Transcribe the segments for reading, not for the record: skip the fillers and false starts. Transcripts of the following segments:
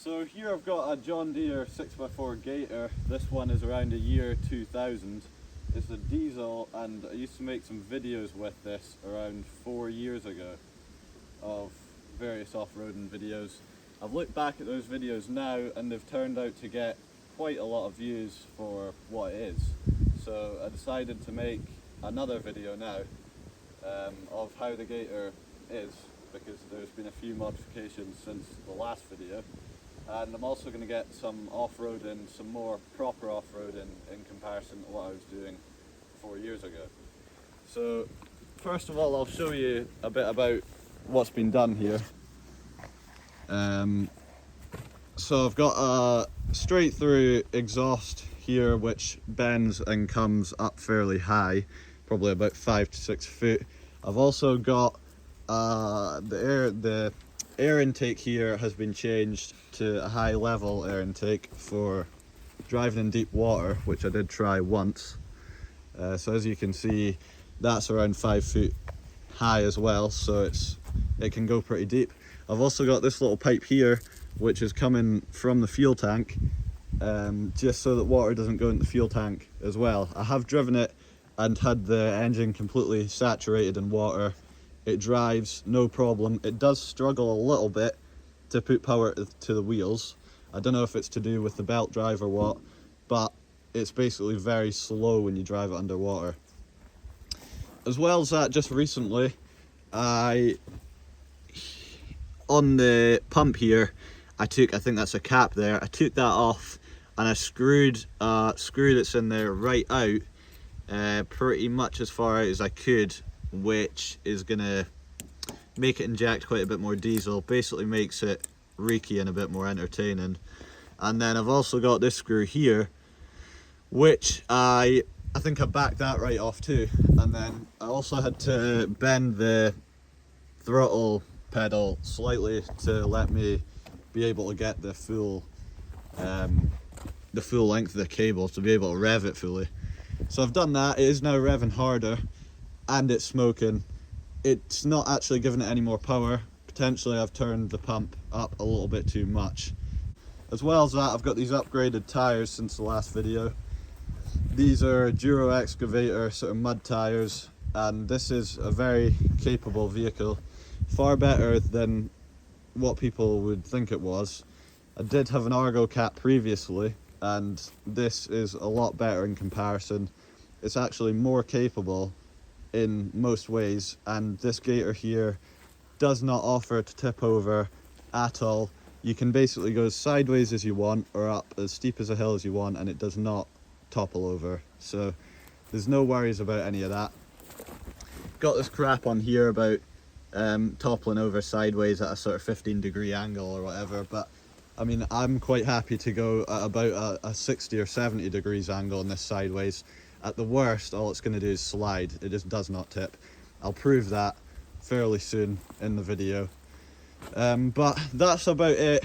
So here I've got a John Deere 6x4 Gator. This one is around the year 2000. It's a diesel, and I used to make some videos with this around 4 years ago of various off-roading videos. I've looked back at those videos now and they've turned out to get quite a lot of views for what it is. So I decided to make another video now of how the Gator is, because there's been a few modifications since the last video. And I'm also going to get some off-roading, some more proper off-roading in comparison to what I was doing 4 years ago. So first of all, I'll show you a bit about what's been done here. So I've got a straight through exhaust here which bends and comes up fairly high, probably about 5 to 6 foot. I've also got the air intake here has been changed to a high level air intake for driving in deep water, which I did try once. So as you can see, that's around 5 foot high as well, so it can go pretty deep. I've also got this little pipe here which is coming from the fuel tank, just so that water doesn't go into the fuel tank as well. I have driven it and had the engine completely saturated in water. It drives no problem. It does struggle a little bit to put power to the wheels. I don't know if it's to do with the belt drive or what, but it's basically very slow when you drive it underwater. As well as that, just recently, on the pump here, I think that's a cap there, I took that off and I screwed a screw that's in there right out, pretty much as far out as I could, which is gonna make it inject quite a bit more diesel, basically makes it reeky and a bit more entertaining. And then I've also got this screw here, which I think I backed that right off too. And then I also had to bend the throttle pedal slightly to let me be able to get the full length of the cable to be able to rev it fully. So I've done that. It is now revving harder and it's smoking. It's not actually giving it any more power. Potentially I've turned the pump up a little bit too much. As well as that, I've got these upgraded tyres since the last video. These are Duro Excavator sort of mud tyres, and this is a very capable vehicle, far better than what people would think it was. I did have an Argo Cat previously, and this is a lot better in comparison. It's actually more capable in most ways, and this Gator here does not offer to tip over at all. You can basically go as sideways as you want or up as steep as a hill as you want, and it does not topple over, so there's no worries about any of that. Got this crap on here about toppling over sideways at a sort of 15-degree angle or whatever, but I mean, I'm quite happy to go at about a 60 or 70 degrees angle on this sideways. At the worst, all it's going to do is slide. It just does not tip. I'll prove that fairly soon in the video. But that's about it.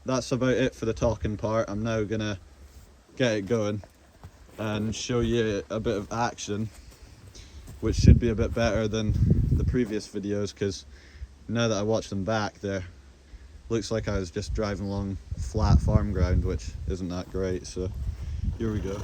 That's about it for the talking part. I'm now going to get it going and show you a bit of action, which should be a bit better than the previous videos, because now that I watch them back, there looks like I was just driving along flat farm ground, which isn't that great. So here we go.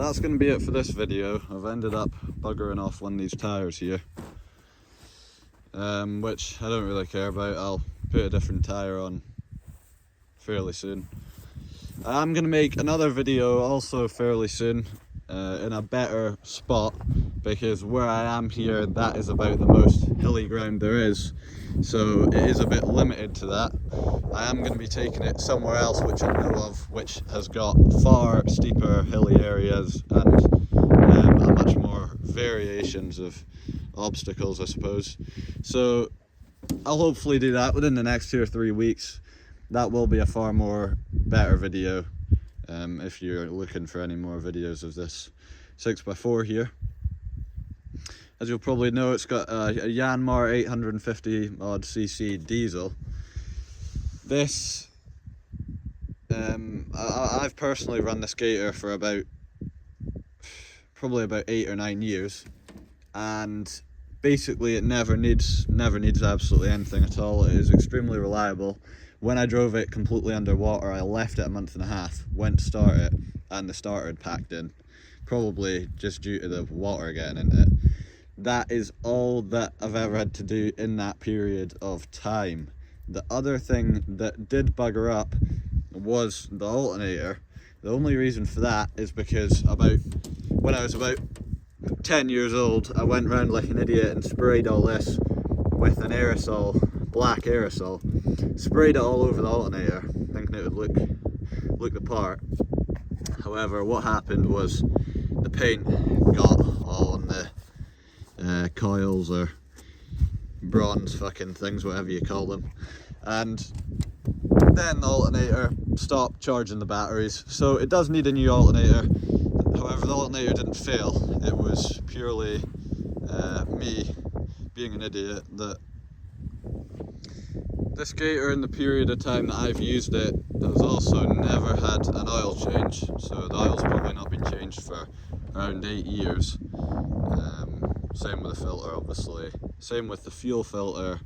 that's going to be it for this video. I've ended up buggering off one of these tyres here, which I don't really care about. I'll put a different tyre on fairly soon. I'm going to make another video also fairly soon in a better spot, because where I am here, that is about the most hilly ground there is, so it is a bit limited to that. I am going to be taking it somewhere else which I know of, which has got far steeper hilly areas and a much more variations of obstacles, I suppose. So I'll hopefully do that within the next 2 or 3 weeks. That will be a far more better video if you're looking for any more videos of this 6x4 here. As you'll probably know, it's got a Yanmar 850 odd cc diesel. This, I've personally run this Gator for probably about 8 or 9 years, and basically it never needs absolutely anything at all. It is extremely reliable. When I drove it completely underwater, I left it a month and a half, went to start it, and the starter had packed in, probably just due to the water getting in it. That is all that I've ever had to do in that period of time. The other thing that did bugger up was the alternator. The only reason for that is because when I was about 10 years old, I went round like an idiot and sprayed all this with an aerosol, black aerosol. Sprayed it all over the alternator, thinking it would look the part. However, what happened was the paint got all on the coils or bronze fucking things, whatever you call them, and then the alternator stopped charging the batteries. So it does need a new alternator. However, the alternator didn't fail. It was purely me being an idiot. That this Gator, in the period of time that I've used it, has also never had an oil change. So the oil's probably not been changed for around 8 years. Same with the filter, obviously. Same with the fuel filter.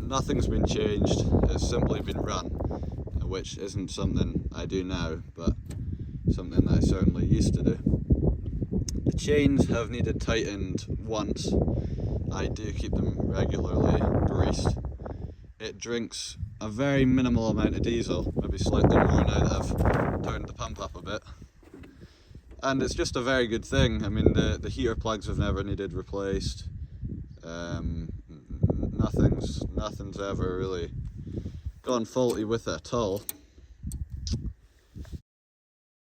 Nothing's been changed. It's simply been run, which isn't something I do now, but something that I certainly used to do. The chains have needed tightened once. I do keep them regularly greased. It drinks a very minimal amount of diesel, maybe slightly more now that I've turned the pump up a bit. And it's just a very good thing. I mean, the heater plugs have never needed replaced. Nothing's ever really gone faulty with it at all.